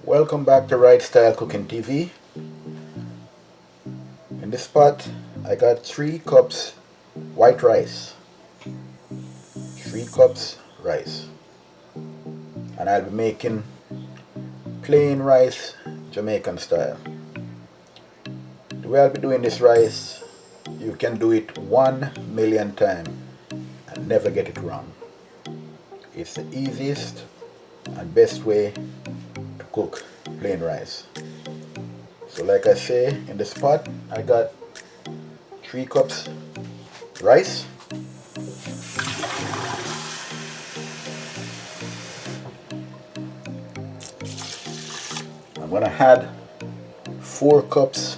Welcome back to Right Style Cooking TV. In this pot I got 3 cups white rice. 3 cups rice. And I'll be making plain rice Jamaican style. The way I'll be doing this rice, you can do it 1,000,000 times and never get it wrong. It's the easiest and best way to cook plain rice. So like I say, in this pot I got 3 cups rice. I'm gonna add 4 cups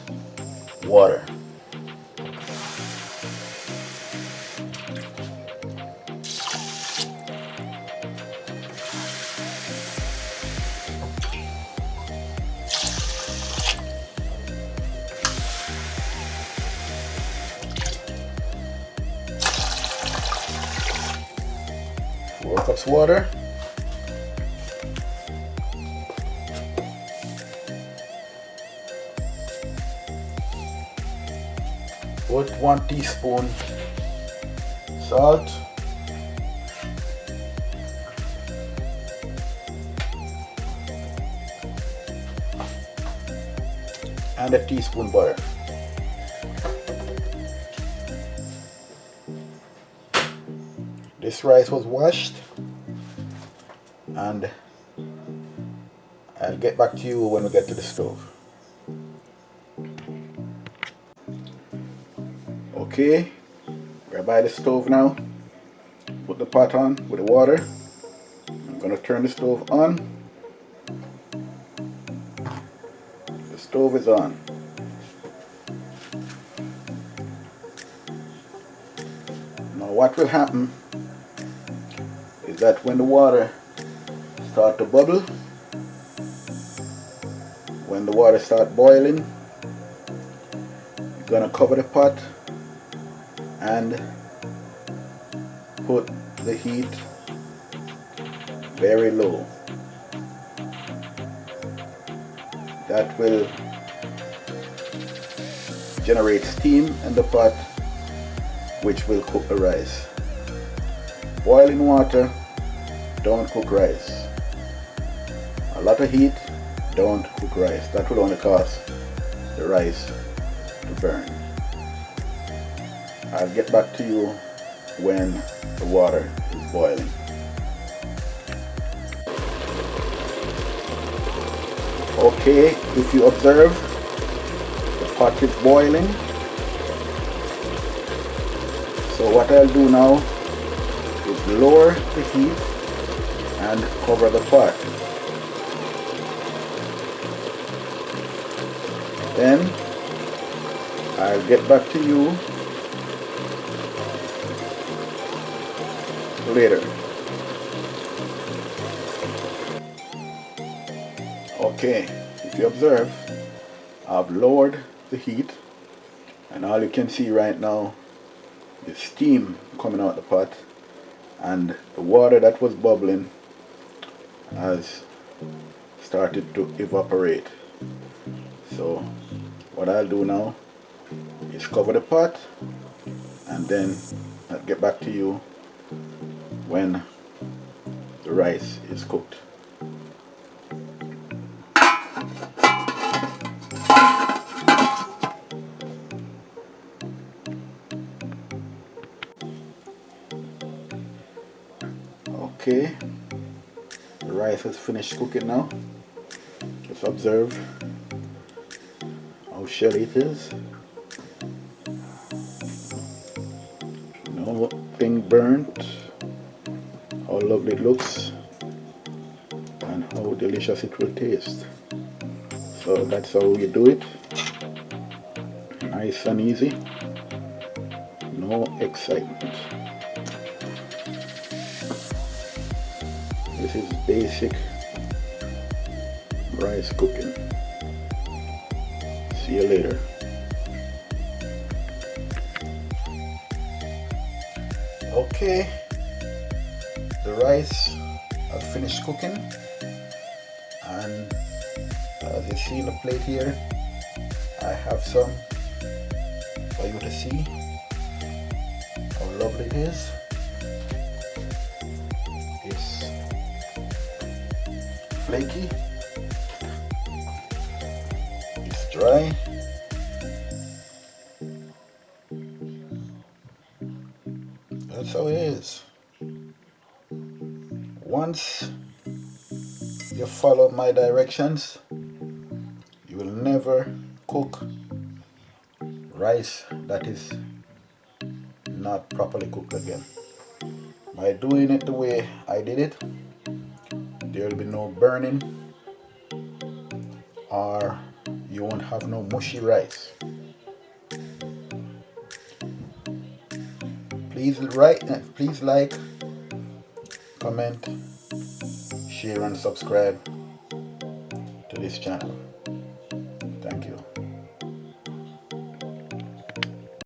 water. Four cups water. Put 1 teaspoon salt. And a teaspoon butter. This rice was washed, and I'll get back to you when we get to the stove. Okay, we're by the stove now. Put the pot on with the water. I'm going to turn the stove on. The stove is on. Now what will happen is that when the water starts to bubble, when the water starts boiling, you're going to cover the pot and put the heat very low. That will generate steam in the pot, which will cook the rice. Boiling water don't cook rice. A lot of heat don't cook rice. That will only cause the rice to burn. I'll get back to you when the water is boiling. Okay, if you observe, the pot is boiling. So what I'll do now is lower the heat and cover the pot. Then I'll get back to you later. Okay, if you observe, I've lowered the heat, and all you can see right now is steam coming out the pot, and the water that was bubbling has started to evaporate. So what I'll do now is cover the pot, and then I'll get back to you when the rice is cooked. Okay, the rice has finished cooking now. Just observe how shelly it is. Nothing burnt. How lovely it looks and how delicious it will taste. So that's how you do it. Nice and easy. No excitement. This is basic rice cooking. See you later. Okay, the rice have finished cooking, and As you see in the plate here, I have some for you to see how lovely it is. It's flaky, it's dry, that's how it is. Once you follow my directions, you will never cook rice that is not properly cooked again. By doing it the way I did it, there will be no burning, or you won't have no mushy rice. Please like, comment, share and subscribe to this channel.